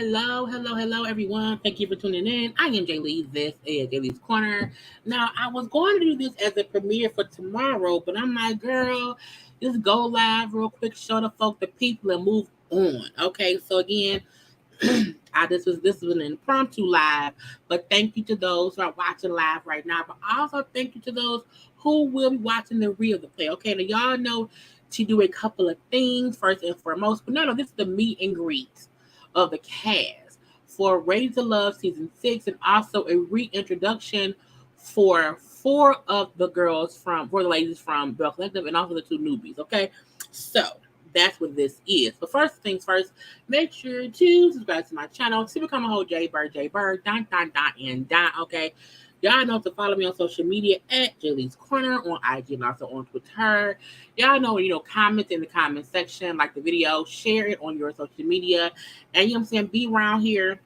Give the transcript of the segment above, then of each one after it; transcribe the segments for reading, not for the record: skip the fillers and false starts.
Hello, everyone. Thank you for tuning in. I am Jaylee. This is Jaylee's Corner. Now, I was going to do this as a premiere for tomorrow, but I'm like, girl, just go live real quick, show the folk, the people, and move on. Okay, so again, this was an impromptu live, but thank you to those who are watching live right now. But also thank you to those who will be watching the real the play. Okay, now y'all know to do a couple of things first and foremost. But no, this is the meet and greet of the cast for Ready to Love season 6, and also a reintroduction for four of the ladies from Belle Collective, and also the two newbies. Okay, so that's what this is. But first things first, make sure to subscribe to my channel to become a whole JayBird, and. Okay, y'all know to follow me on social media at JayLeesCorner on IG and also on Twitter. Y'all know, comment in the comment section, like the video, share it on your social media, and I'm saying, be around here.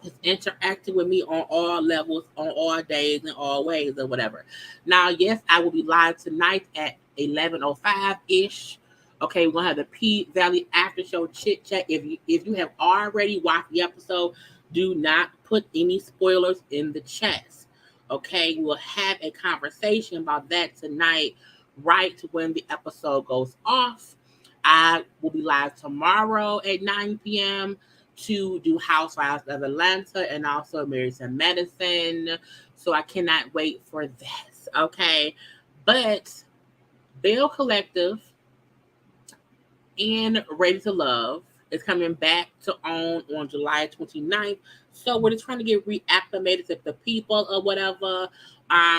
Just interacting with me on all levels, on all days, and all ways, or whatever. Now, yes, I will be live tonight at 11:05 ish. Okay, we're gonna have the P Valley After Show chit chat. If you have already watched the episode, do not put any spoilers in the chats. Okay, we'll have a conversation about that tonight, right when the episode goes off. I will be live tomorrow at 9 p.m. to do Housewives of Atlanta and also Married to Medicine. So I cannot wait for this. Okay, but Belle Collective and Ready to Love is coming back to on July 29th. So we're just trying to get reacclimated to the people or whatever.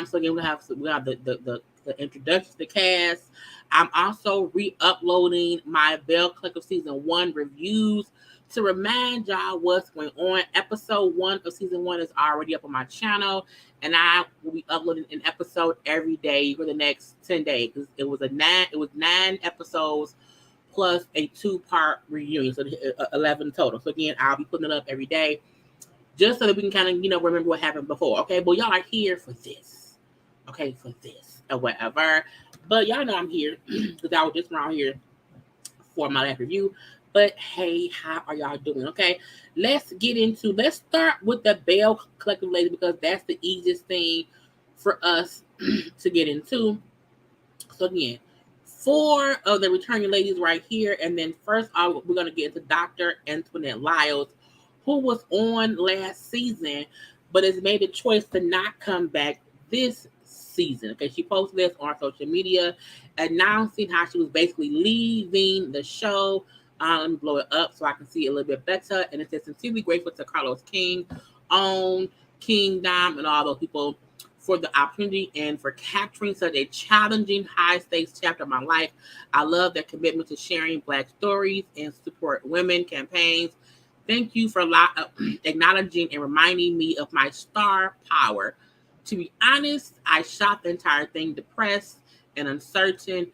So again, we have the introduction to the cast. I'm also re-uploading my Belle Collective season 1 reviews to remind y'all what's going on. Episode 1 of season 1 is already up on my channel, and I will be uploading an episode every day for the next 10 days. It was 9 episodes plus a 2-part reunion, so 11 total. So again, I'll be putting it up every day, just so that we can kind of, remember what happened before. Okay, but y'all are here for this. Okay, for this or whatever. But y'all know I'm here because I was just around here for my last review. But hey, how are y'all doing? Okay, let's start with the Belle Collective ladies, because that's the easiest thing for us to get into. So again, 4 of the returning ladies right here. And then first off, we're going to get into Dr. Antoinette Lyles, who was on last season, but has made the choice to not come back this season. Okay, she posted this on social media, announcing how she was basically leaving the show. Let me blow it up so I can see it a little bit better. And it says, sincerely grateful to Carlos King, Kingdom, and all those people for the opportunity and for capturing such a challenging, high-stakes chapter of my life. I love their commitment to sharing Black stories and support women campaigns. Thank you for acknowledging and reminding me of my star power. To be honest, I shot the entire thing depressed and uncertain.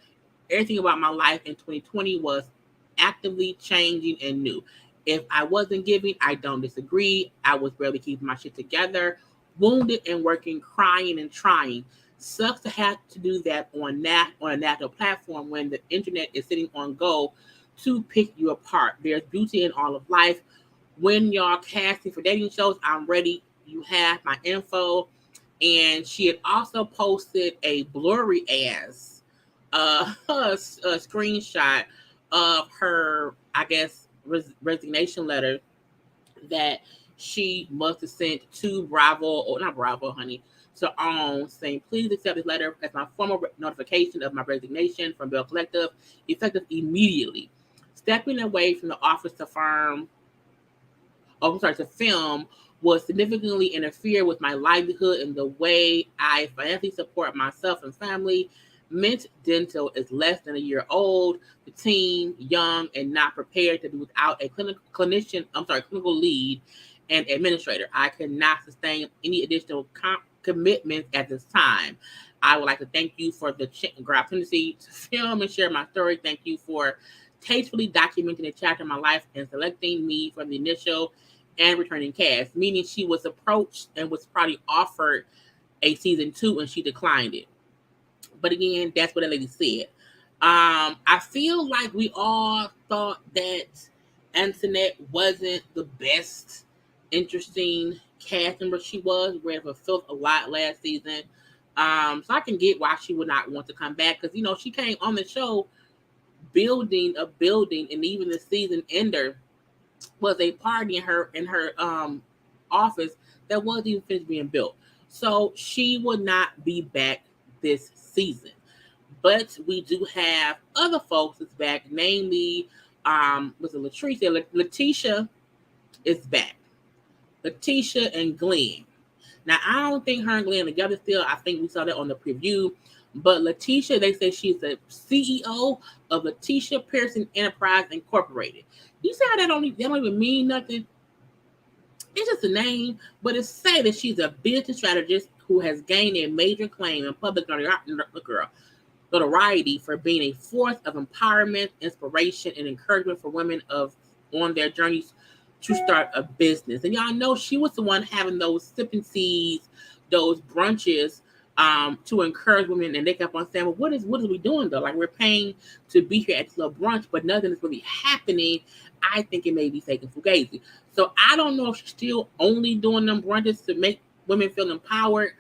Everything about my life in 2020 was actively changing and new. If I wasn't giving, I don't disagree. I was barely keeping my shit together, wounded and working, crying and trying. Sucks to have to do that on a national platform when the internet is sitting on go to pick you apart. There's beauty in all of life. When y'all casting for dating shows, I'm ready. You have my info. And she had also posted a blurry ass a screenshot of her, I guess, resignation letter that she must have sent to Bravo, or not Bravo, honey, to OWN, saying, please accept this letter as my formal notification of my resignation from Belle Collective, effective immediately. Stepping away from the office to film will significantly interfere with my livelihood and the way I financially support myself and family. Mint Dental is less than a year old. The team, young and not prepared to be without a clinical lead and administrator. I cannot sustain any additional commitments at this time. I would like to thank you for the opportunity to film and share my story. Thank you for tastefully documenting a chapter of my life and selecting me for the initial and returning cast, meaning she was approached and was probably offered a season 2 and she declined it. But again, that's what the lady said. I feel like we all thought that Antoinette wasn't the best, interesting cast member she was. Ran for filth a lot last season. So I can get why she would not want to come back because she came on the show building a building, and even the season ender was a party in her office that wasn't even finished being built. So she would not be back this season. But we do have other folks that's back, namely, was it Latricia? Letitia is back. Letitia and Glenn. Now, I don't think her and Glenn together still. I think we saw that on the preview. But Letitia, they say she's the CEO of Letitia Pearson Enterprise Incorporated. You see how that don't even mean nothing? It's just a name, but it's say that she's a business strategist who has gained a major claim in public notoriety for being a force of empowerment, inspiration, and encouragement for women on their journeys to start a business. And y'all know she was the one having those sipping seeds, those brunches, to encourage women. And they kept on saying, well, what is we doing though? Like, we're paying to be here at this little brunch, but nothing is really happening. I think it may be fake and fugazi. So I don't know if she's still only doing them brunches to make women feel empowered,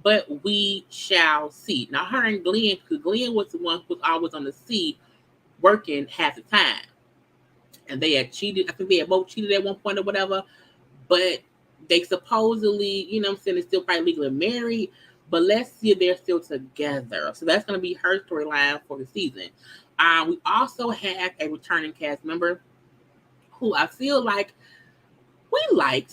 but we shall see. Now, her and Glenn, because Glenn was the one who was always on the sea working half the time. And they had cheated. I think they had both cheated at one point or whatever. But they supposedly, they're still probably legally married. But let's see if they're still together. So that's going to be her storyline for the season. We also have a returning cast member who I feel like we like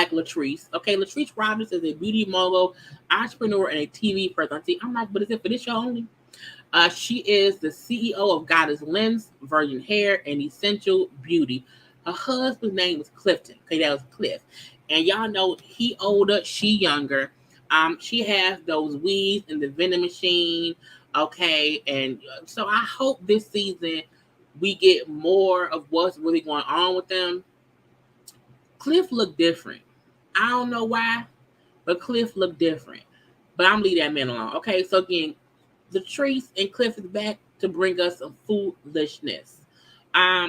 Latrice. Okay, Latrice Roberts is a beauty mogul, entrepreneur, and a TV personality. I'm like, but is it for this show only? She is the CEO of Goddess Lens, Virgin Hair, and Essential Beauty. Her husband's name was Clifton. Okay, that was Cliff. And y'all know he older, she younger. She has those weaves in the vending machine. Okay, and so I hope this season we get more of what's really going on with them. Cliff looked different. I don't know why, but Cliff looked different. But I'm leave that man alone. Okay, so again, Latrice and Cliff is back to bring us some foolishness.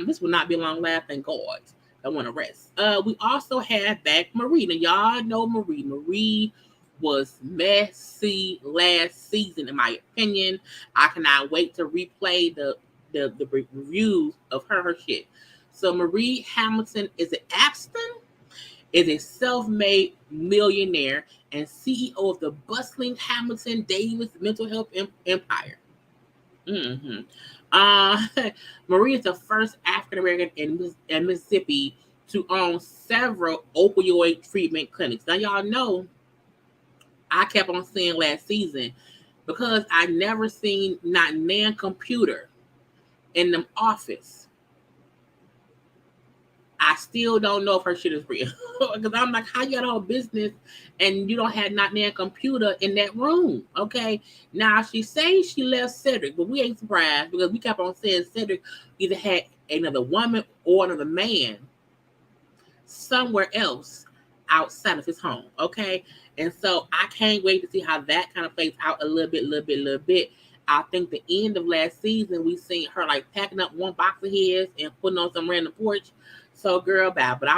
This will not be long last, thank God. I want to rest. We also have back Marie. Now, y'all know Marie. Marie was messy last season, in my opinion. I cannot wait to replay the reviews of her shit. So Marie Hamilton is an Aspen, is a self-made millionaire and CEO of the bustling Hamilton Davis Mental Health Empire. Marie is the first African American in Mississippi to own several opioid treatment clinics. Now, y'all know I kept on saying last season because I never seen not nan computer in them office. I still don't know if her shit is real. Because I'm like, how you got all business and you don't have not nan computer in that room? Okay. Now she says she left Cedric, but we ain't surprised because we kept on saying Cedric either had another woman or another man somewhere else outside of his home. Okay. And so I can't wait to see how that kind of plays out a little bit. I think the end of last season, we seen her like packing up one box of his and putting on some random porch. So girl, bad. But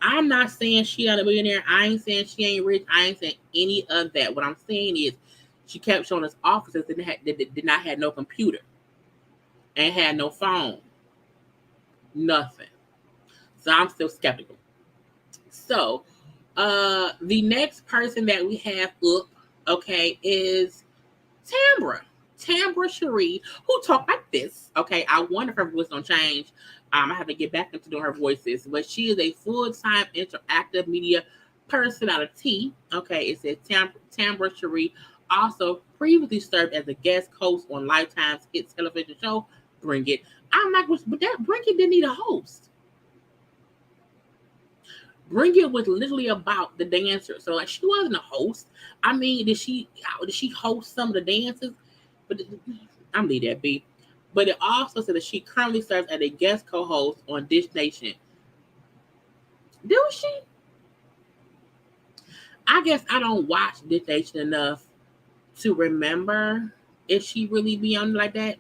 I'm not saying she not a millionaire. I ain't saying she ain't rich. I ain't saying any of that. What I'm saying is she kept showing us officers that did not have no computer and had no phone. Nothing. So I'm still skeptical. So the next person that we have up, okay, is Tambra Cherie, who talk like this. Okay, I wonder if her voice gonna change. I have to get back into doing her voices, but she is a full-time interactive media personality. Okay, it says Tambra Cherie also previously served as a guest host on Lifetime's hit television show Bring It. I'm like, but that Bring It didn't need a host. Bring It was literally about the dancer, so like she wasn't a host. I mean, did she host some of the dances? But I'm leave that be. But it also said that she currently serves as a guest co-host on Dish Nation. Do she? I guess I don't watch Dish Nation enough to remember if she really be on like that.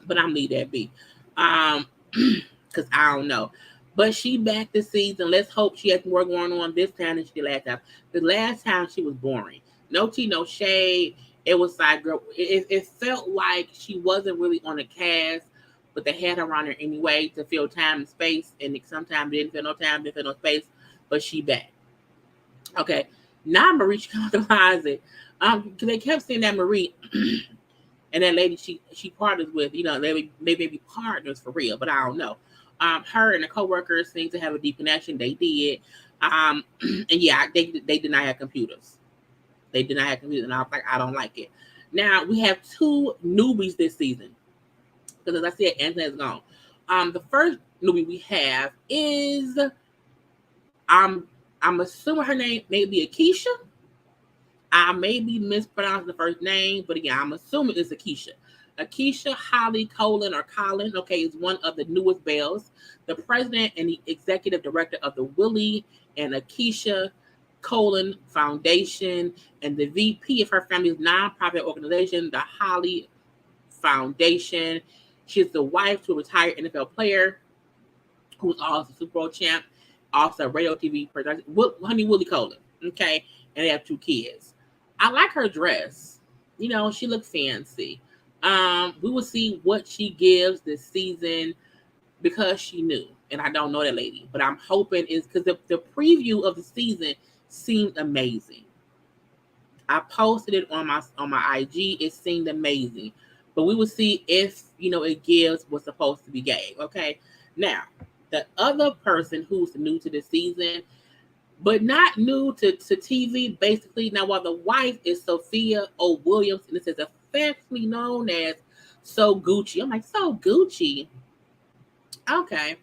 But I'm leave that be. Because I don't know. But she back this season. Let's hope she has more going on this time than she did last time. The last time she was boring. No tea, no shade. It was like, girl, it felt like she wasn't really on the cast, but they had her on there anyway to fill time and space. And sometimes didn't fill no time, didn't fill no space. But she back. Okay. Now Marie, she comes to the closet. Because they kept saying that Marie and that lady she partners with, they may be partners for real, but I don't know. Her and the coworkers seem to have a deep connection. They did. And yeah, they did not have computers. They did not have computers, and I was like, I don't like it. Now we have two newbies this season. Because as I said, Anthony is gone. The first newbie we have is I'm assuming her name may be Akeisha. I may be mispronouncing the first name, but again, I'm assuming it's Akeisha. Akeisha Holly Colin or Colin, okay, is one of the newest Bells, the president and the executive director of the Willie and Akeisha Colin Foundation, and the VP of her family's nonprofit organization, the Holly Foundation. She's the wife to a retired NFL player who's also a Super Bowl champ, also a radio TV producer, Honey Willie Colin, okay, and they have two kids. I like her dress. She looks fancy. We will see what she gives this season because she knew. And I don't know that lady. But I'm hoping is because the preview of the season seemed amazing. I posted it on my IG. It seemed amazing. But we will see if it gives what's supposed to be gave. Okay. Now, the other person who's new to the season, but not new to TV, basically. Now, while the wife is Sophia O. Williams, and it says affectionately known as So Gucci. I'm like, So Gucci? Okay.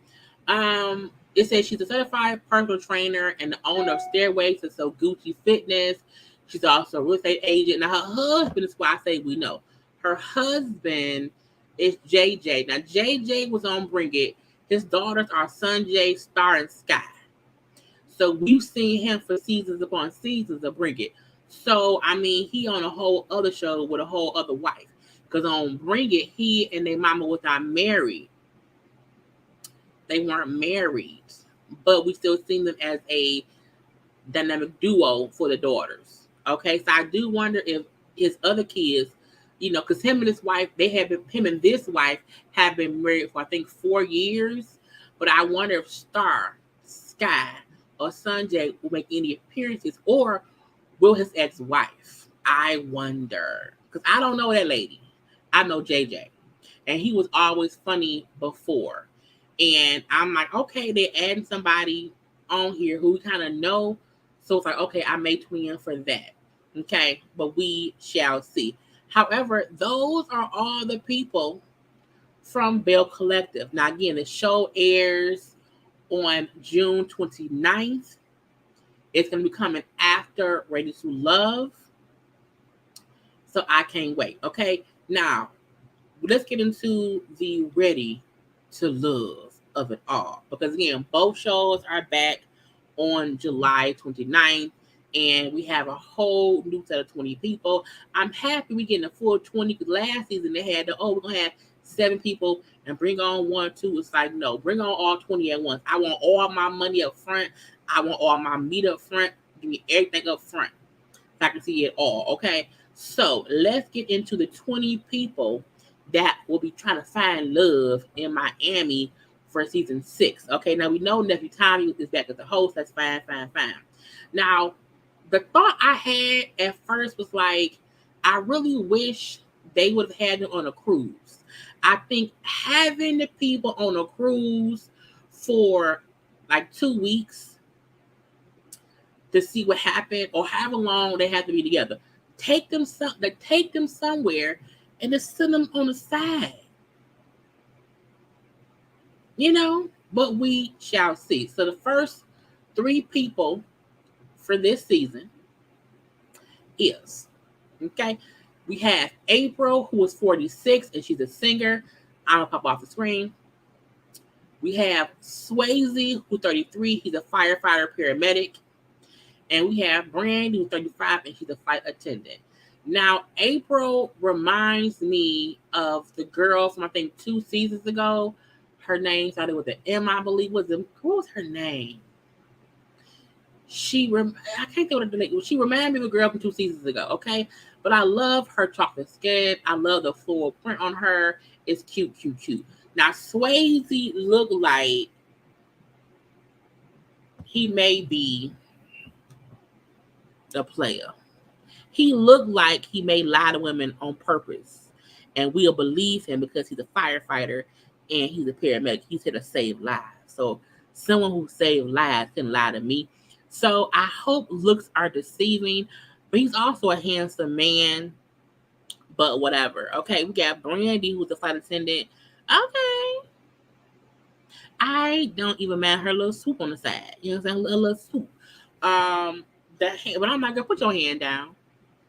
It says she's a certified personal trainer and the owner of Stairways to So Gucci Fitness. She's also a real estate agent. Now, her husband is why I say we know. Her husband is JJ. Now, JJ was on Bring It. His daughters are Sunjay, Star, and Sky. So we've seen him for seasons upon seasons of Bring It. So, I mean, he on a whole other show with a whole other wife. Because on Bring It, he and their mama was not married. They weren't married. But we still seen them as a dynamic duo for the daughters. Okay, so I do wonder if his other kids, because him and his wife, him and this wife have been married for, I think, 4 years. But I wonder if Star, Sky, or Sanjay will make any appearances, or will his ex-wife? I wonder. Because I don't know that lady. I know JJ. And he was always funny before. And I'm like, okay, they're adding somebody on here who we kind of know. So it's like, okay, I may tune in for that. Okay, but we shall see. However, those are all the people from Belle Collective. Now, again, the show airs on June 29th. It's going to be coming after Ready to Love. So I can't wait. Okay, now let's get into the Ready to Love of it all. Because again, both shows are back on July 29th. And we have a whole new set of 20 people. I'm happy we're getting a full 20 because last season they had we're going to have 7 people and bring on 1 or 2. It's like, no, bring on all 20 at once. I want all my money up front. I want all my meat up front. Give me everything up front so I can see it all. Okay. So let's get into the 20 people that will be trying to find love in Miami for season 6. Okay. Now we know Nephew Tommy is back as the host. That's fine. Now, the thought I had at first was like, I really wish they would have had them on a cruise. I think having the people on a cruise for like 2 weeks to see what happened, or however long they have to be together, take them somewhere and just send them on the side. But we shall see. So the first 3 people for this season is, okay, we have April, who is 46, and she's a singer. I'm going to pop off the screen. We have Swayze, who's 33. He's a firefighter paramedic. And we have Brandy, who's 35, and she's a flight attendant. Now, April reminds me of the girl from I think 2 seasons ago. Her name started with an M, I believe. What was her name? I can't think of the name. She reminded me of a girl from 2 seasons ago. Okay, but I love her chocolate skin. I love the floral print on her. It's cute, cute, cute. Now, Swayze looked like he may be a player. He looked like he may lie to women on purpose, and we'll believe him because he's a firefighter and he's a paramedic. He's here to save lives. So someone who saves lives can lie to me. So I hope looks are deceiving, but he's also a handsome man. But whatever. Okay, we got Brandy, who's a flight attendant. Okay, I don't even mind her little swoop on the side. You know what I'm saying? A little swoop. But I'm not gonna put your hand down.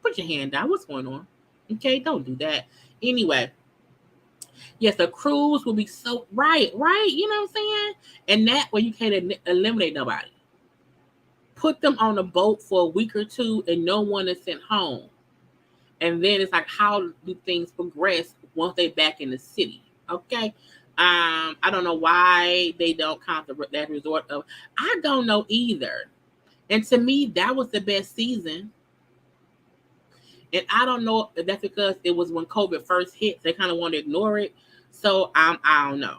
Put your hand down. What's going on? Okay, don't do that. Anyway, yes, the cruise will be so right. You know what I'm saying? And that way you can't eliminate nobody. Put them on a boat for a week or two, and no one is sent home. And then it's like, how do things progress once they back in the city? Okay. I don't know why they don't count that resort of. I don't know either. And to me, that was the best season. And I don't know if that's because it was when COVID first hit. They kind of want to ignore it. So I don't know.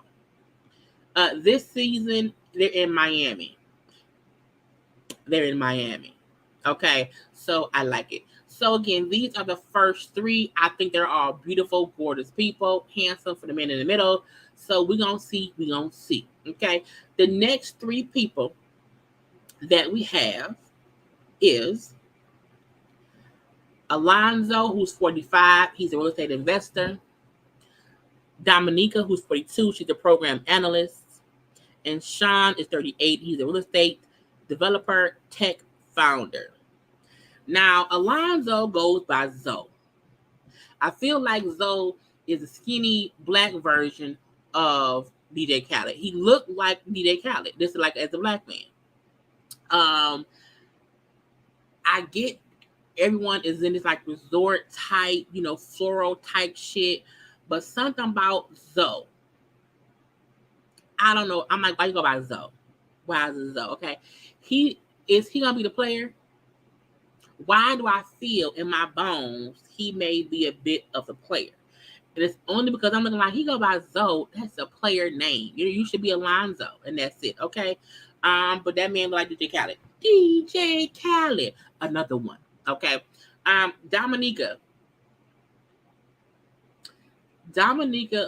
This season, they're in Miami. Okay. So I like it. So again, these are the first three. I think they're all beautiful, gorgeous people, handsome for the men in the middle. So we're going to see. Okay. The next three people that we have is Alonzo, who's 45. He's a real estate investor. Dominica, who's 42. She's a program analyst. And Sean is 38. He's a real estate developer, tech founder. Now, Alonzo goes by Zoe. I feel like Zoe is a skinny black version of DJ Khaled. He looked like DJ Khaled. This is like as a black man. I get everyone is in this like resort type, floral type shit. But something about Zoe, I don't know. I'm like, why you go by Zoe? Why is it Zoe? Okay. Is he gonna be the player? Why do I feel in my bones he may be a bit of a player? And it's only because I'm looking like he go by Zoe. That's a player name. You should be Alonzo, and that's it. Okay. But that man like DJ Khaled. DJ Khaled. Another one. Okay. Dominica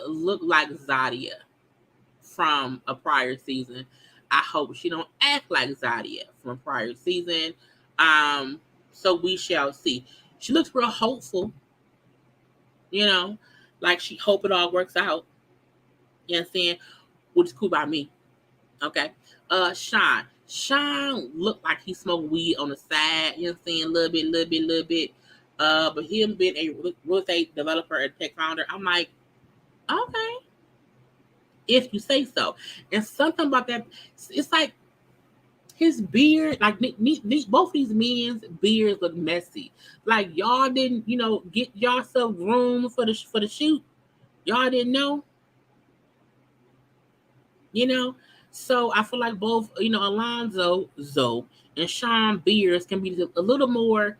looked like Zadia from a prior season. I hope she don't act like Zadia from a prior season. So we shall see. She looks real hopeful, like she hope it all works out. You know what I'm saying? Which is cool by me. Okay. Sean looked like he smoked weed on the side, you know what I'm saying? A little bit. But him being a real estate developer and tech founder, I'm like, okay, if you say so. And something about that, it's like his beard, like both these men's beards look messy. Like y'all didn't, get yourself room for the shoot. Y'all didn't know, So I feel like both, Alonzo, Zoe, and Sean beards can be a little more,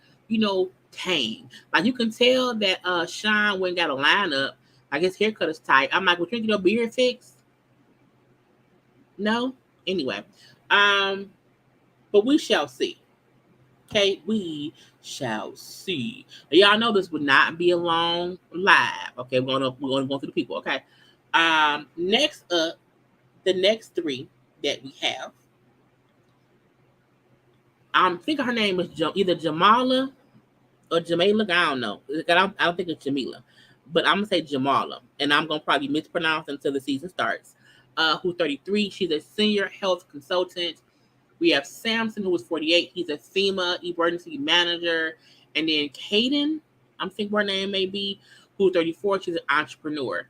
tame. Like you can tell that Sean went and got a lineup. Like his haircut is tight. I'm like, would you get your beard fixed? No? Anyway. But we shall see. Okay, we shall see. Y'all know this would not be a long live. Okay, we're gonna go through the people. Okay. Next up, the next three that we have. I'm thinking her name is either Jamala or Jamila. I don't know. I don't think it's Jamila, but I'm gonna say Jamala, and I'm gonna probably mispronounce until the season starts. Who's 33? She's a senior health consultant. We have Samson, who is 48. He's a FEMA emergency manager. And then Kaden, I'm thinking her name may be, who's 34. She's an entrepreneur.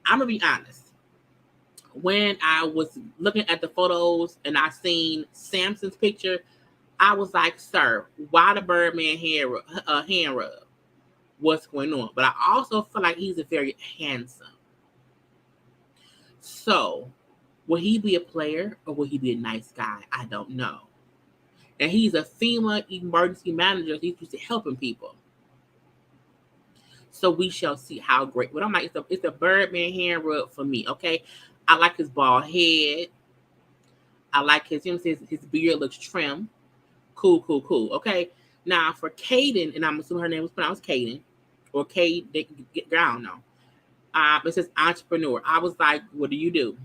I'm going to be honest. When I was looking at the photos and I seen Samson's picture, I was like, sir, why the Birdman hand rub? what's going on. But I also feel like he's a very handsome. So, will he be a player or will he be a nice guy? I don't know. And he's a FEMA emergency manager. He's used to helping people. So we shall see how great. But I'm like, it's a Birdman hand rub for me, okay? I like his bald head. I like his beard looks trim. Cool, okay? Now, for Kaden, and I'm assuming her name was pronounced Kaden, or Kade, I don't know. It says entrepreneur. I was like, what do you do?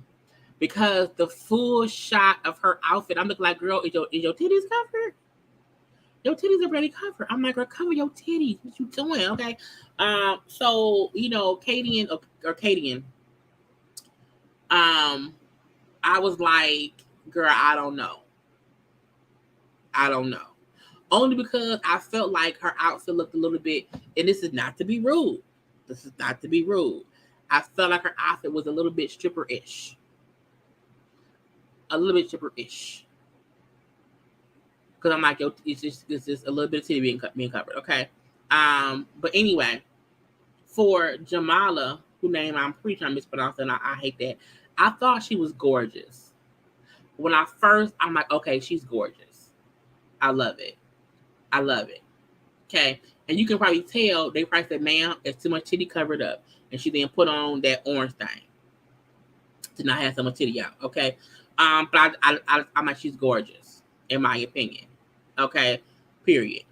Because the full shot of her outfit, I'm looking like, girl, is your titties covered? Your titties are already covered. I'm like, girl, cover your titties. What you doing? Okay. So, Kadian or Kadian, I was like, girl, I don't know. Only because I felt like her outfit looked a little bit, and this is not to be rude. I felt like her outfit was a little bit stripper-ish. Because I'm like, yo, it's just a little bit of titty being covered, okay? But anyway, for Jamala, whose name I'm pretty sure I mispronounced, and I hate that. I thought she was gorgeous. When I'm like, okay, she's gorgeous. I love it. Okay. And you can probably tell, they probably said, ma'am, it's too much titty covered up. And she then put on that orange thing to not have so much titty out. Okay. But I'm like, she's gorgeous, in my opinion. Okay. Period.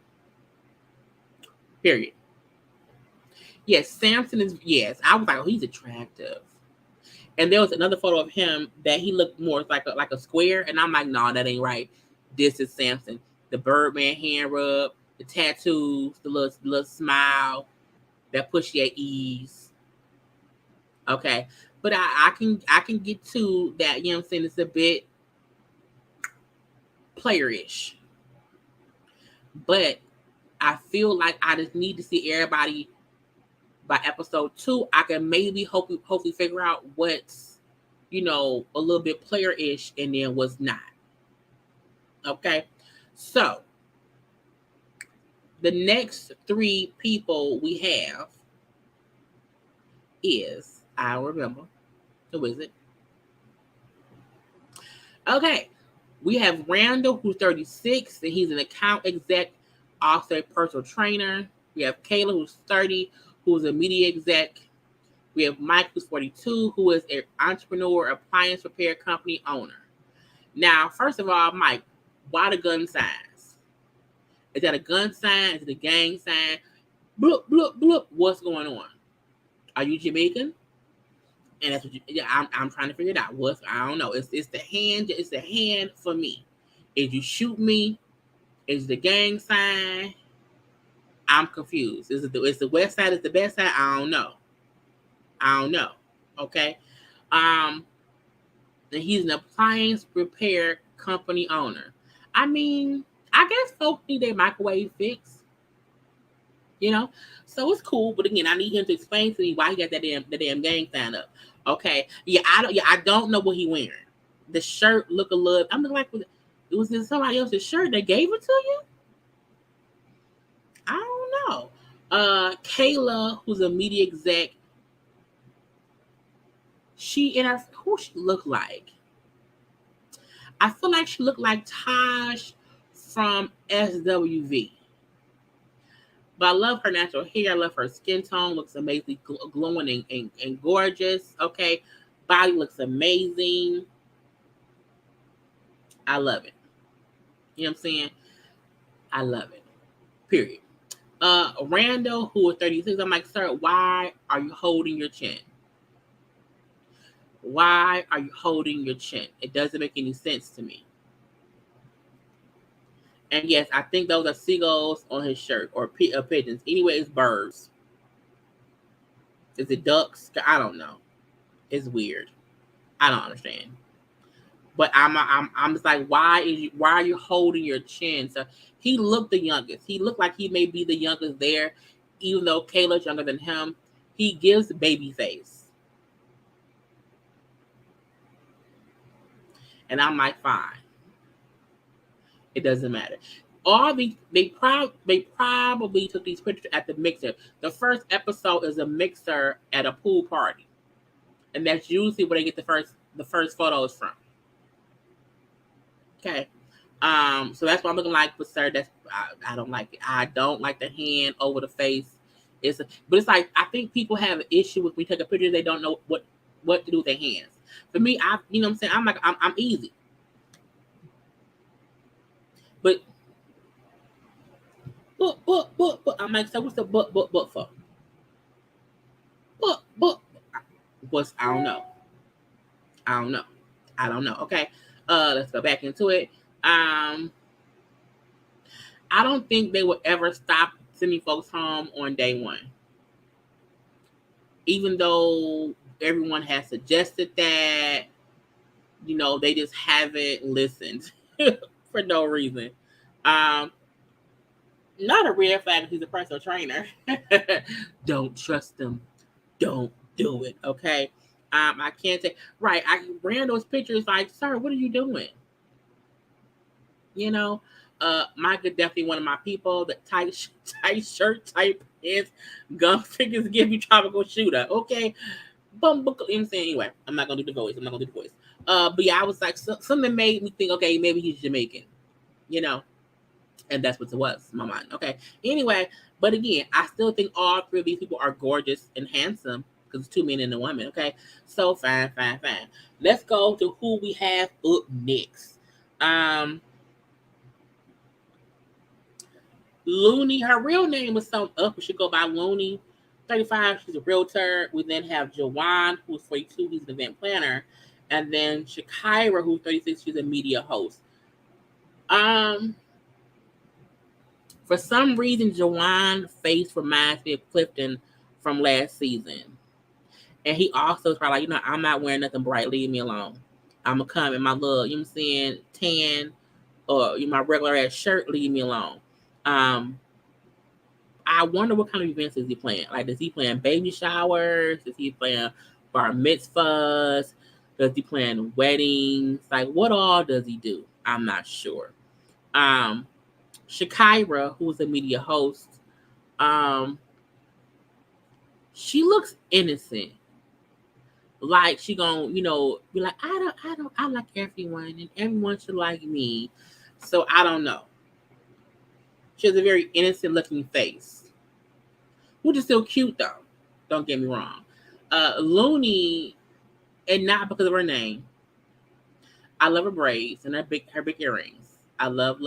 Yes, Samson is, yes. I was like, oh, he's attractive. And there was another photo of him that he looked more like a square. And I'm like, no, that ain't right. This is Samson. The Birdman hand rub, the tattoos, the little smile, that pushy at ease. Okay. But I can get to that, you know what I'm saying? It's a bit playerish. But I feel like I just need to see everybody by episode 2. I can maybe hopefully figure out what's, a little bit player-ish and then what's not. Okay. So the next 3 people we have is, I remember, who is it? Okay. We have Randall, who's 36, and he's an account exec, also a personal trainer. We have Kayla, who's 30, who's a media exec. We have Mike, who's 42, who is an entrepreneur, appliance repair company owner. Now, first of all, Mike, why the gun signs? Is that a gun sign? Is it a gang sign? Bloop, bloop, bloop. What's going on? Are you Jamaican? And that's what I'm trying to figure it out. I don't know. It's the hand. It's the hand for me. If you shoot me, is the gang sign? I'm confused. Is the west side? Is the best side? I don't know. Okay. And he's an appliance repair company owner. I mean, I guess folks need their microwave fixed. So it's cool. But again, I need him to explain to me why he got the damn gang sign up. Okay. I don't know what he wearing. The shirt look a little. I'm like, was this somebody else's shirt that gave it to you? I don't know. Kayla, who's a media exec, who she look like? I feel like she looked like Taj from SWV. But I love her natural hair. I love her skin tone. Looks amazing, glowing and gorgeous. Okay. Body looks amazing. I love it. You know what I'm saying? I love it. Period. Randall, who is 36, I'm like, sir, why are you holding your chin? Why are you holding your chin? It doesn't make any sense to me. And yes, I think those are seagulls on his shirt or pigeons. Anyway, it's birds. Is it ducks? I don't know. It's weird. I don't understand. But I'm just like, why are you holding your chin? So he looked the youngest. He looked like he may be the youngest there, even though Kayla's younger than him. He gives baby face. And I'm like, fine. It doesn't matter. All these they probably took these pictures at the mixer. The first episode is a mixer at a pool party, and that's usually where they get the first photos from. Okay. So that's what I'm looking like with sir. I don't like it. I don't like the hand over the face. But it's like I think people have an issue with when you take a picture, they don't know what to do with their hands. For me, you know what I'm saying, I'm easy. But I'm like, so what's the but for? But what's I don't know. I don't know. I don't know. Okay. Let's go back into it. I don't think they would ever stop sending folks home on day one. Even though everyone has suggested that, they just haven't listened for no reason. Not a red flag if he's a personal trainer. Don't trust them. Don't do it. Okay. I can't say right. I ran those pictures like, sir, what are you doing? Mike is definitely one of my people. The tight shirt, tight pants, gun figures give you tropical shooter. Okay. Anyway, I'm not gonna do the voice. But yeah, I was like, something made me think, okay, maybe he's Jamaican, and that's what it was in my mind. Okay. Anyway, but again, I still think all three of these people are gorgeous and handsome because it's two men and a woman. Okay. So fine. Let's go to who we have up next. Looney, her real name was something up. We should go by Looney. 35, she's a realtor. We then have Jawan, who's 42, he's an event planner. And then Shakira, who's 36, she's a media host. For some reason, Jawan's face reminds me of Clifton from last season. And he also is probably like, I'm not wearing nothing bright. Leave me alone. I'm going to come in my little, you know what I'm saying, tan or my regular ass shirt. Leave me alone. I wonder what kind of events is he playing. Like, is he playing baby showers? Is he playing bar mitzvahs? Does he playing weddings? Like, what all does he do? I'm not sure. Shakira, who's a media host, she looks innocent. Like she gonna, be like, I like everyone and everyone should like me. So I don't know. She has a very innocent looking face, which is still cute though. Don't get me wrong. Looney, and not because of her name. I love her braids and her big earrings. I love.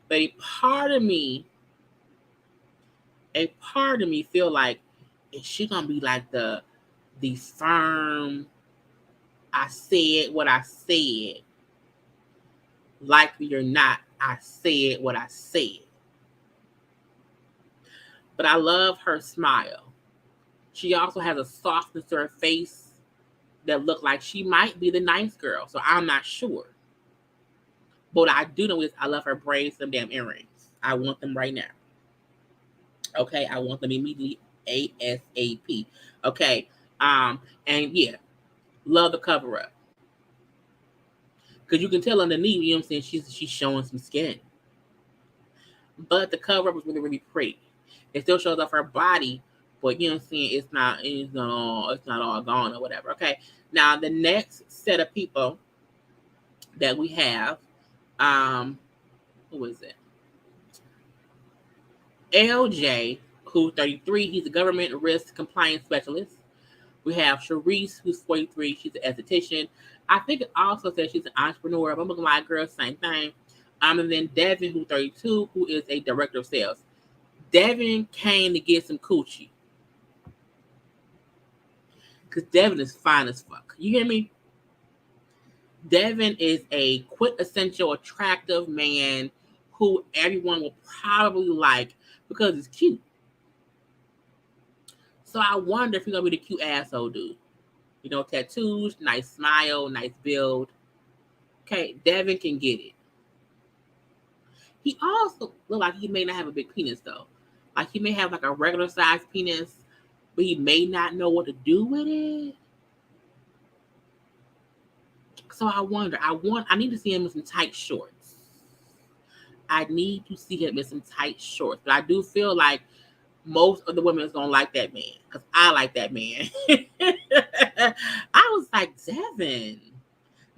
But a part of me feel like, is she gonna be like the firm, I said what I said, like me or not, I said what I said. But I love her smile. She also has a softness to her face that look like she might be the nice girl. So I'm not sure. But what I do know is I love her braids, them damn earrings. I want them right now. Okay, I want them immediately, ASAP. Okay, and yeah, love the cover up. Because you can tell underneath, you know what I'm saying, she's showing some skin. But the cover up was really, really pretty. It still shows off her body, but you know what I'm saying, it's not all gone or whatever. Okay. Now the next set of people that we have, who is it? LJ, who's 33, he's a government risk compliance specialist. We have Sharice, who's 43, she's an esthetician. I think it also says she's an entrepreneur. If I'm looking like girl, same thing. And then Devin, who's 32, who is a director of sales. Devin came to get some coochie. Because Devin is fine as fuck. You hear me? Devin is a quintessential attractive man who everyone will probably like because he's cute. So I wonder if he's going to be the cute asshole dude. Tattoos, nice smile, nice build. Okay, Devin can get it. He also look like he may not have a big penis though. Like he may have like a regular sized penis, but he may not know what to do with it. So I wonder. I need to see him in some tight shorts. I need to see him in some tight shorts. But I do feel like most of the women is gonna like that man because I like that man. I was like,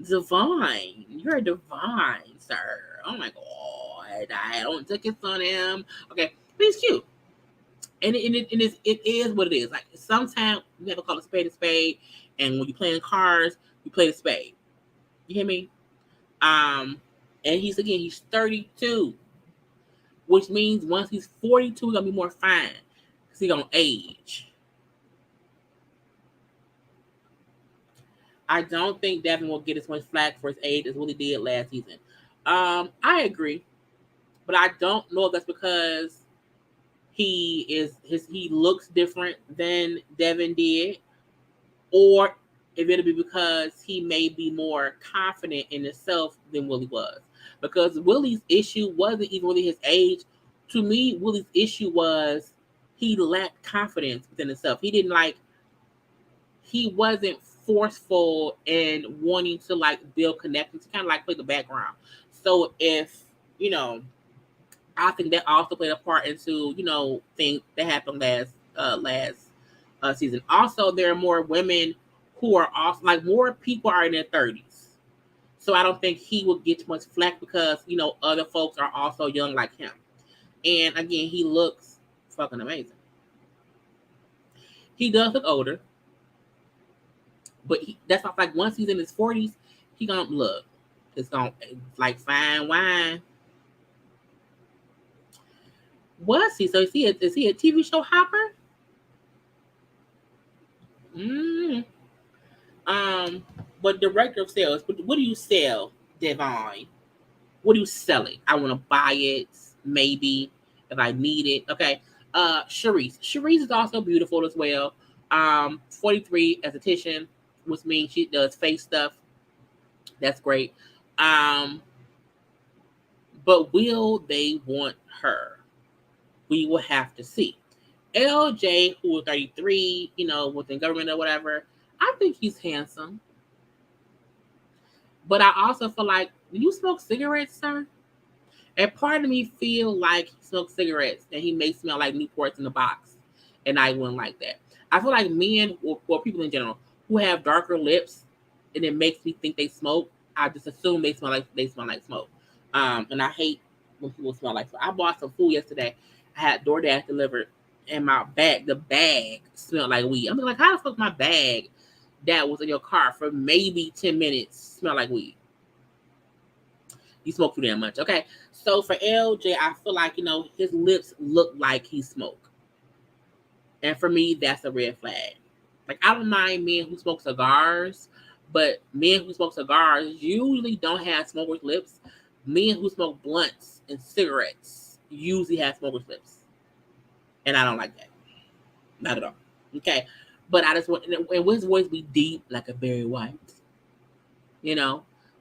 Divine, you're divine, sir. Oh my god, I don't take it on him. Okay, but he's cute, and it is what it is. Like sometimes you have to call a spade, and when you're playing cards, you play the spade. You hear me? And he's 32, which means once he's 42, he's gonna be more fine because he's gonna age. I don't think Devin will get as much flack for his age as Willie did last season. I agree, but I don't know if that's because he looks different than Devin did, or if it'll be because he may be more confident in himself than Willie was. Because Willie's issue wasn't even really his age. To me, Willie's issue was he lacked confidence within himself. He wasn't forceful and wanting to like build connections, kind of like play the background. So if I think that also played a part into things that happened last season. Also, there are more women who are also like more people are in their 30s, so I don't think he will get much flack because other folks are also young like him. And again, he looks fucking amazing. He does look older, but that's not like once he's in his 40s, he gonna look. It's like fine wine. Was he? So is he a TV show hopper? Mm. But director of sales. What do you sell, Divine? What are you selling? I want to buy it, maybe if I need it. Okay. Sharice. Sharice is also beautiful as well. 43 esthetician, which means she does face stuff. That's great. But will they want her? We will have to see. LJ, who is 33, within government or whatever, I think he's handsome. But I also feel like, do you smoke cigarettes, sir? And part of me feel like he smokes cigarettes and he may smell like Newports in the box. And I wouldn't like that. I feel like men or people in general who have darker lips and it makes me think they smoke, I just assume they smell like smoke. And I hate when people smell like smoke. I bought some food yesterday. I had DoorDash delivered and the bag smelled like weed. I'm like, how the fuck my bag that was in your car for maybe 10 minutes smell like weed? You smoke too damn much. Okay. So for LJ, I feel like, his lips look like he smoked. And for me, that's a red flag. Like, I don't mind men who smoke cigars, but men who smoke cigars usually don't have smoker's lips. Men who smoke blunts and cigarettes usually have smoker's lips. And I don't like that. Not at all. Okay. But I just want, and will his voice be deep like a Barry White?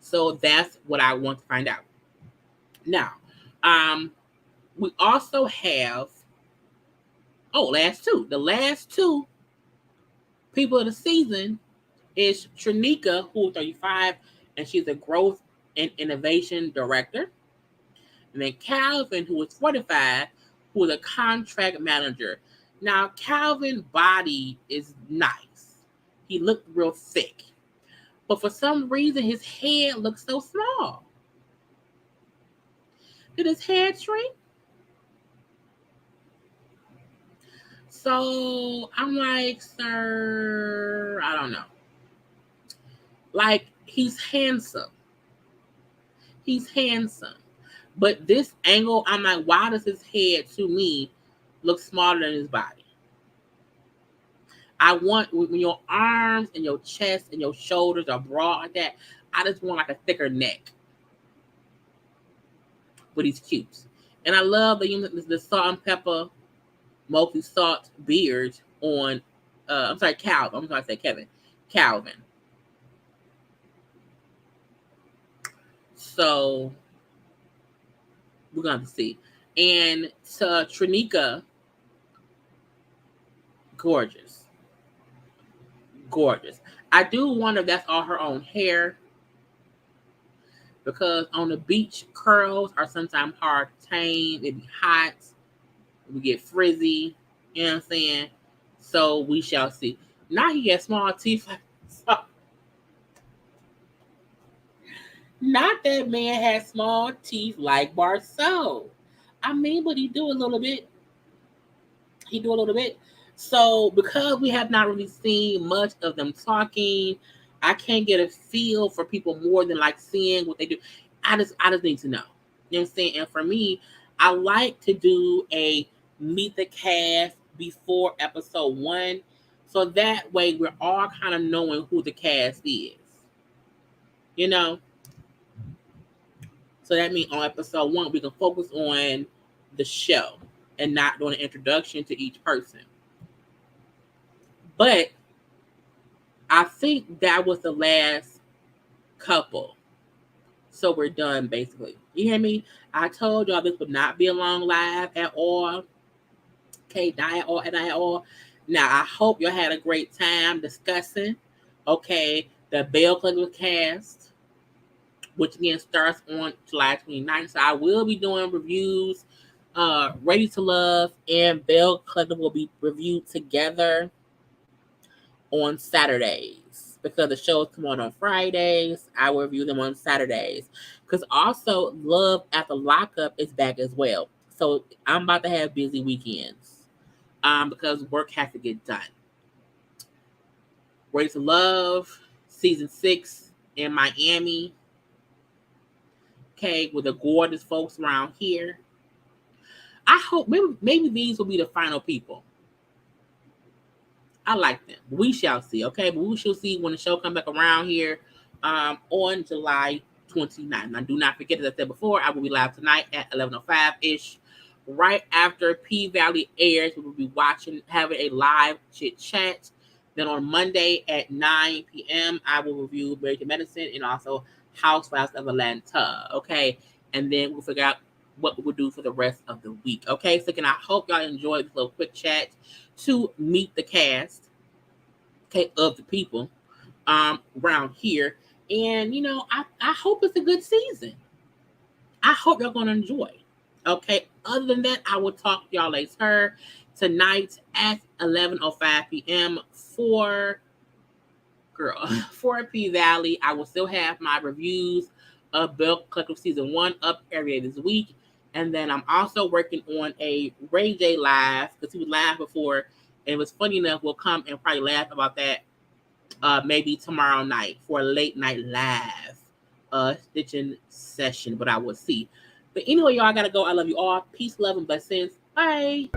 So that's what I want to find out. Now, we also have, the last two people of the season is Trinika, who's 35, and she's a growth and innovation director. And then Calvin, who is 45, who is a contract manager. Now, Calvin's body is nice. He looked real thick. But for some reason, his head looks so small. Did his head shrink? So I'm like, sir, I don't know. Like, he's handsome. But this angle, I'm like, why does his head, to me, look smaller than his body? I want, when your arms and your chest and your shoulders are broad like that, I just want like a thicker neck. But he's cute. And I love the salt and pepper, multi-salt beard on, Calvin. I'm sorry to say Kevin. Calvin. So, we're going to see. And to Trinika, gorgeous. I do wonder if that's all her own hair, because on the beach, curls are sometimes hard to tame. It be hot. We get frizzy. You know what I'm saying? So we shall see. Now he has small teeth. Not that man has small teeth like Barceau. I mean, but he do a little bit. He do a little bit. So because we have not really seen much of them talking, I can't get a feel for people more than like seeing what they do. I just need to know. You know what I'm saying? And for me, I like to do a meet the cast before episode 1. So that way we're all kind of knowing who the cast is. You know? So that means on episode 1 we can focus on the show and not doing an introduction to each person. But I think that was the last couple. So we're done, basically. You hear me? I told y'all this would not be a long live at all. Okay, not at all. Now, I hope y'all had a great time discussing, okay, the Belle Collective cast, which again starts on July 29th. So I will be doing reviews. Ready to Love and Belle Collective will be reviewed together on Saturdays because the shows come on Fridays. I will review them on Saturdays because also Love After Lockup is back as well. So I'm about to have busy weekends because work has to get done. Ready to Love season 6 in Miami. Okay, with the gorgeous folks around here. I hope maybe these will be the final people. I like them. We shall see, okay? But we shall see when the show comes back around here on July 29th. Now, do not forget, as I said before, I will be live tonight at 11:05-ish. Right after P-Valley airs, we will be having a live chit-chat. Then on Monday at 9 p.m., I will review Married to Medicine and also Housewives of Atlanta, okay? And then we'll figure out what we'll do for the rest of the week, okay? So again, I hope y'all enjoyed this little quick chat to meet the cast, okay, of the people around here. And, you know, I hope it's a good season. I hope y'all going to enjoy. Okay, other than that, I will talk to y'all later tonight at 11:05 p.m. for P-Valley. I will still have my reviews of Belle Collective Season 1 up every day this week. And then I'm also working on a Ray J live because he was live before. And it was funny enough, we'll come and probably laugh about that maybe tomorrow night for a late night live stitching session. But I will see. But anyway, y'all, I got to go. I love you all. Peace, love, and blessings. Bye.